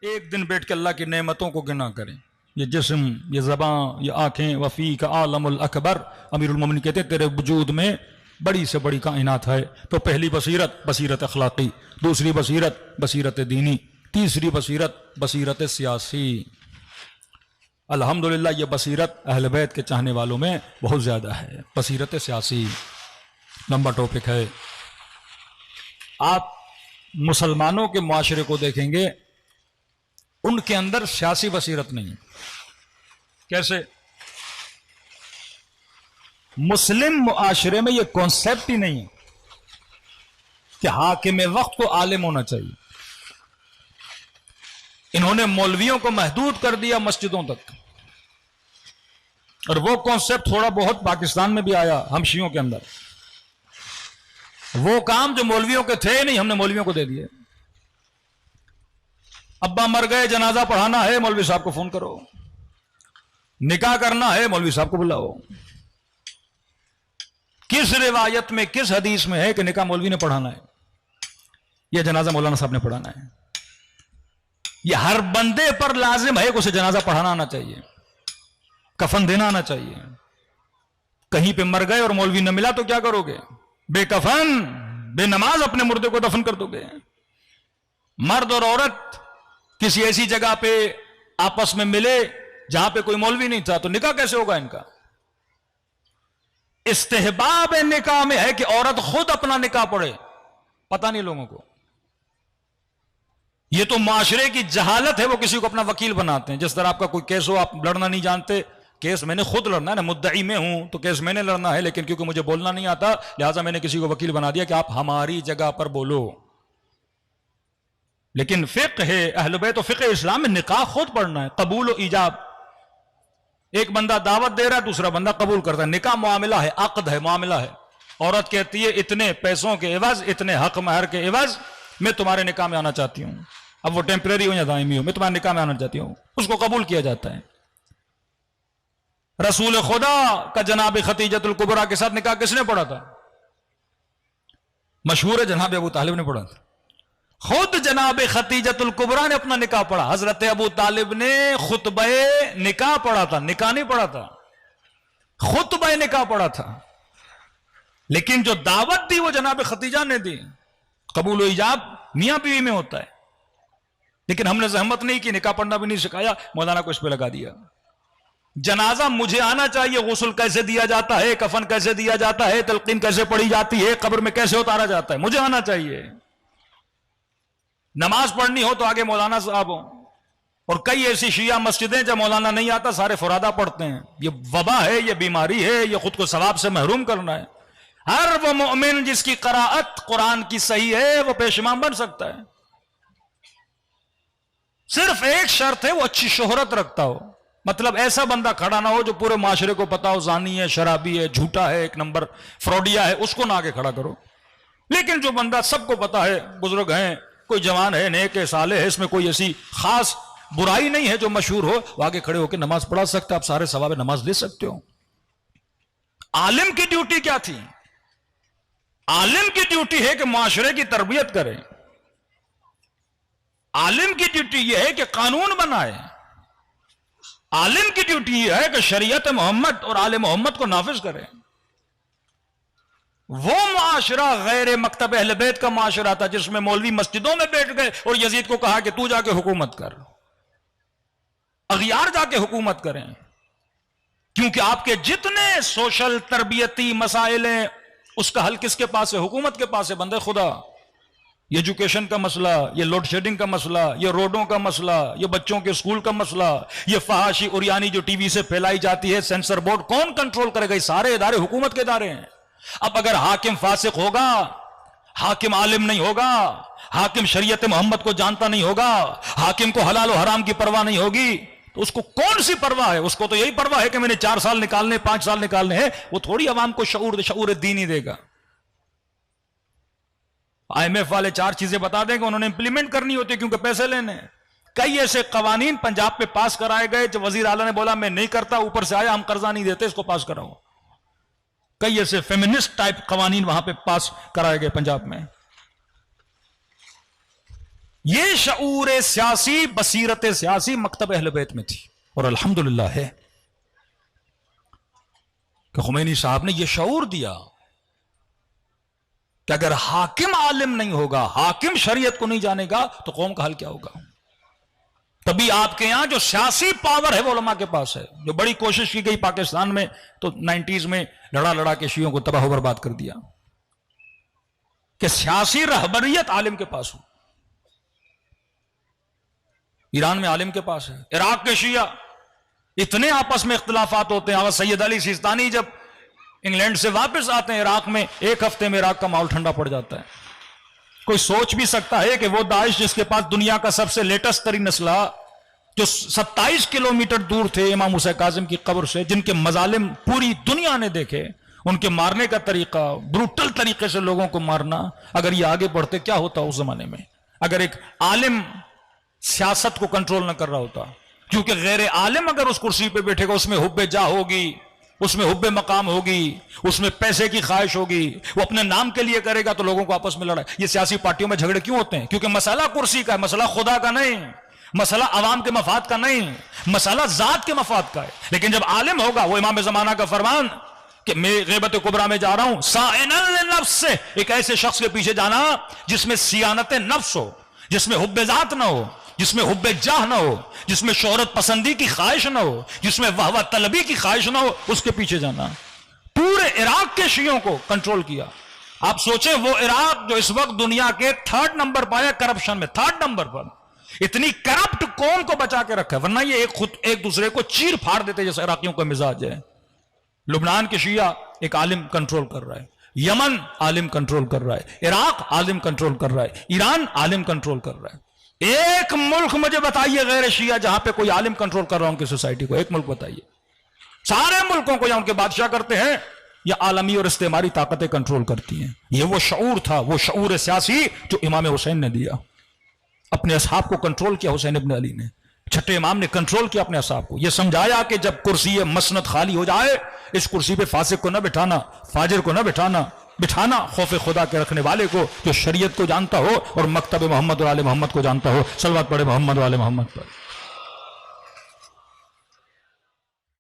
ایک دن بیٹھ کے اللہ کی نعمتوں کو گنا کریں. یہ جسم، یہ زبان، یہ آنکھیں، وفیک عالم الاکبر. امیر المومنین کہتے ہیں تیرے وجود میں بڑی سے بڑی کائنات ہے. تو پہلی بصیرت بصیرت اخلاقی، دوسری بصیرت بصیرت دینی، تیسری بصیرت بصیرت سیاسی. الحمدللہ یہ بصیرت اہل بیت کے چاہنے والوں میں بہت زیادہ ہے. بصیرت سیاسی لمبا ٹاپک ہے. آپ مسلمانوں کے معاشرے کو دیکھیں گے، ان کے اندر سیاسی بصیرت نہیں. کیسے؟ مسلم معاشرے میں یہ کانسیپٹ ہی نہیں ہے کہ حاکم وقت کو عالم ہونا چاہیے. انہوں نے مولویوں کو محدود کر دیا مسجدوں تک، اور وہ کانسیپٹ تھوڑا بہت پاکستان میں بھی آیا ہم شیعوں کے اندر. وہ کام جو مولویوں کے تھے نہیں، ہم نے مولویوں کو دے دیے. ابا مر گئے، جنازہ پڑھانا ہے، مولوی صاحب کو فون کرو. نکاح کرنا ہے، مولوی صاحب کو بلاؤ. کس روایت میں، کس حدیث میں ہے کہ نکاح مولوی نے پڑھانا ہے یا جنازہ مولانا صاحب نے پڑھانا ہے؟ یہ ہر بندے پر لازم ہے کہ اسے جنازہ پڑھانا آنا چاہیے، کفن دینا آنا چاہیے. کہیں پہ مر گئے اور مولوی نہ ملا تو کیا کرو گے؟ بے کفن بے نماز اپنے مردے کو دفن کر دو گے. مرد اور عورت کسی ایسی جگہ پہ آپس میں ملے جہاں پہ کوئی مولوی نہیں تھا تو نکاح کیسے ہوگا ان کا؟ استحباب نکاح میں ہے کہ عورت خود اپنا نکاح پڑھے. پتہ نہیں لوگوں کو. یہ تو معاشرے کی جہالت ہے، وہ کسی کو اپنا وکیل بناتے ہیں. جس طرح آپ کا کوئی کیس ہو، آپ لڑنا نہیں جانتے، کیس میں نے خود لڑنا ہے نا، مدعی میں ہوں تو کیس میں نے لڑنا ہے، لیکن کیونکہ مجھے بولنا نہیں آتا لہٰذا میں نے کسی کو وکیل بنا دیا کہ آپ ہماری جگہ پر بولو. لیکن فقہ ہے اہل بیت و فقہ اسلام میں نکاح خود پڑھنا ہے، قبول و ایجاب. ایک بندہ دعوت دے رہا ہے، دوسرا بندہ قبول کرتا ہے. نکاح معاملہ ہے، عقد ہے، معاملہ ہے. عورت کہتی ہے اتنے پیسوں کے عوض، اتنے حق مہر کے عوض میں تمہارے نکاح میں آنا چاہتی ہوں. اب وہ ٹیمپریری ہو یا دائمی ہو، میں تمہارے نکاح میں آنا چاہتی ہوں. اس کو قبول کیا جاتا ہے. رسول خدا کا جناب خدیجۃ الکبریٰ کے ساتھ نکاح کس نے پڑھا تھا؟ مشہور ہے جناب ابو طالب نے پڑھا تھا. خود جناب خدیجۃ الکبریٰ نے اپنا نکاح پڑھا. حضرت ابو طالب نے خطبہ نکاح پڑھا تھا، نکاح نہیں پڑھا تھا، خطبہ نکاح پڑھا تھا. لیکن جو دعوت دی وہ جناب خدیجہ نے دی. قبول و ایجاب میاں بیوی میں ہوتا ہے. لیکن ہم نے زحمت نہیں کی، نکاح پڑھنا بھی نہیں سکھایا، مولانا کو اس پہ لگا دیا. جنازہ مجھے آنا چاہیے، غسل کیسے دیا جاتا ہے، کفن کیسے دیا جاتا ہے، تلقین کیسے پڑھی جاتی ہے، قبر میں کیسے اتارا جاتا ہے، مجھے آنا چاہیے. نماز پڑھنی ہو تو آگے مولانا صاحب ہوں. اور کئی ایسی شیعہ مسجدیں جب مولانا نہیں آتا سارے فرادہ پڑھتے ہیں. یہ وبا ہے، یہ بیماری ہے، یہ خود کو ثواب سے محروم کرنا ہے. ہر وہ مومن جس کی قراءت قرآن کی صحیح ہے وہ پیش امام بن سکتا ہے. صرف ایک شرط ہے، وہ اچھی شہرت رکھتا ہو. مطلب ایسا بندہ کھڑا نہ ہو جو پورے معاشرے کو پتا ہو زانی ہے، شرابی ہے، جھوٹا ہے، ایک نمبر فراڈیا ہے، اس کو نہ آگے کھڑا کرو. لیکن جو بندہ سب کو پتا ہے، بزرگ ہیں، کوئی جوان ہے، نیک ہے، صالح ہے، اس میں کوئی ایسی خاص برائی نہیں ہے، جو مشہور ہو، وہ آگے کھڑے ہو کے نماز پڑھا سکتا ہے. آپ سارے ثواب نماز لے سکتے ہو. عالم کی ڈیوٹی کیا تھی؟ عالم کی ڈیوٹی ہے کہ معاشرے کی تربیت کرے. عالم کی ڈیوٹی یہ ہے کہ قانون بنائے. عالم کی ڈیوٹی یہ ہے کہ شریعت محمد اور آل محمد کو نافذ کرے. وہ معاشرہ غیر مکتب اہل بیت کا معاشرہ تھا جس میں مولوی مسجدوں میں بیٹھ گئے اور یزید کو کہا کہ تو جا کے حکومت کر. اغیار جا کے حکومت کریں. کیونکہ آپ کے جتنے سوشل تربیتی مسائل ہیں اس کا حل کس کے پاس ہے؟ حکومت کے پاس ہے. بندے خدا، یہ ایجوکیشن کا مسئلہ، یہ لوڈ شیڈنگ کا مسئلہ، یہ روڈوں کا مسئلہ، یہ بچوں کے اسکول کا مسئلہ، یہ فحاشی اریانی جو ٹی وی سے پھیلائی جاتی ہے، سینسر بورڈ کون کنٹرول کرے گا؟ یہ سارے ادارے حکومت کے ادارے ہیں. اب اگر حاکم فاسق ہوگا، حاکم عالم نہیں ہوگا، حاکم شریعت محمد کو جانتا نہیں ہوگا، حاکم کو حلال و حرام کی پرواہ نہیں ہوگی، تو اس کو کون سی پرواہ ہے؟ اس کو تو یہی پرواہ ہے کہ میں نے 4 سال نکالنے، 5 سال نکالنے ہیں. وہ تھوڑی عوام کو شعور دینی دے گا. IMF والے 4 چیزیں بتا دیں کہ انہوں نے امپلیمنٹ کرنی ہوتی کیونکہ پیسے لینے. کئی ایسے قوانین پنجاب پہ پاس کرائے گئے جو وزیر اعلیٰ نے بولا میں نہیں کرتا، اوپر سے آیا ہم قرضہ نہیں دیتے، اس کو پاس کراؤ. کئی ایسے فیمنسٹ ٹائپ قوانین وہاں پہ پاس کرائے گئے پنجاب میں. یہ شعور سیاسی، بصیرت سیاسی مکتب اہل بیت میں تھی، اور الحمدللہ ہے کہ خمینی صاحب نے یہ شعور دیا کہ اگر حاکم عالم نہیں ہوگا، حاکم شریعت کو نہیں جانے گا تو قوم کا حل کیا ہوگا؟ تبھی آپ کے یہاں جو سیاسی پاور ہے وہ علماء کے پاس ہے، جو بڑی کوشش کی گئی پاکستان میں تو 90s میں لڑا کے شیعوں کو تباہ و برباد کر دیا کہ سیاسی رہبریت عالم کے پاس ہو۔ ایران میں عالم کے پاس ہے، عراق کے شیعہ اتنے آپس میں اختلافات ہوتے ہیں۔ سید علی سیستانی جب انگلینڈ سے واپس آتے ہیں عراق میں، ایک ہفتے میں عراق کا ماحول ٹھنڈا پڑ جاتا ہے۔ کوئی سوچ بھی سکتا ہے کہ وہ داعش جس کے پاس دنیا کا سب سے لیٹسٹ ترین اسلحہ، جو 27 کلومیٹر دور تھے امام حسین کاظم کی قبر سے، جن کے مظالم پوری دنیا نے دیکھے، ان کے مارنے کا طریقہ، بروٹل طریقے سے لوگوں کو مارنا، اگر یہ آگے بڑھتے کیا ہوتا اس زمانے میں؟ اگر ایک عالم سیاست کو کنٹرول نہ کر رہا ہوتا، کیونکہ غیر عالم اگر اس کرسی پہ بیٹھے گا، اس میں حب جاہ ہوگی، اس میں حب مقام ہوگی، اس میں پیسے کی خواہش ہوگی، وہ اپنے نام کے لیے کرے گا تو لوگوں کو آپس میں لڑائے۔ یہ سیاسی پارٹیوں میں جھگڑے کیوں ہوتے ہیں؟ کیونکہ مسئلہ کرسی کا ہے، مسئلہ خدا کا نہیں، مسئلہ عوام کے مفاد کا نہیں، مسئلہ ذات کے مفاد کا ہے۔ لیکن جب عالم ہوگا، وہ امام زمانہ کا فرمان کہ میں غیبت کبریٰ میں جا رہا ہوں، سائنًا لنفس سے، ایک ایسے شخص کے پیچھے جانا جس میں سیانت نفس ہو، جس میں حب ذات نہ ہو، جس میں حب جاہ نہ ہو، جس میں شہرت پسندی کی خواہش نہ ہو، جس میں وہوہ طلبی کی خواہش نہ ہو، اس کے پیچھے جانا۔ پورے عراق کے شیعوں کو کنٹرول کیا۔ آپ سوچیں وہ عراق جو اس وقت دنیا کے 3rd نمبر پر ہے کرپشن میں، 3rd نمبر پر، اتنی کرپٹ قوم کو بچا کے رکھا ہے، ورنہ یہ ایک دوسرے کو چیر پھاڑ دیتے جیسے عراقیوں کا مزاج ہے۔ لبنان کے شیعہ ایک عالم کنٹرول کر رہا ہے، یمن عالم کنٹرول کر رہا ہے، عراق عالم کنٹرول کر رہا ہے، ایران عالم کنٹرول کر رہا ہے۔ ایک ملک مجھے بتائیے غیر شیعہ جہاں پہ کوئی عالم کنٹرول کر رہا ہوں ان کی سوسائٹی کو، ایک ملک بتائیے۔ سارے ملکوں کو یا ان کے بادشاہ کرتے ہیں یا عالمی اور استعماری طاقتیں کنٹرول کرتی ہیں۔ یہ وہ شعور تھا، وہ شعور سیاسی جو امام حسین نے دیا۔ اپنے اصحاب کو کنٹرول کیا حسین ابن علی نے، چھٹے امام نے کنٹرول کیا اپنے اصحاب کو۔ یہ سمجھایا کہ جب کرسی مسند خالی ہو جائے، اس کرسی پہ فاسق کو نہ بٹھانا، فاجر کو نہ بٹھانا خوف خدا کے رکھنے والے کو جو شریعت کو جانتا ہو اور مکتب محمد اور آل محمد کو جانتا ہو۔ صلوات پڑھے محمد و آل محمد پر۔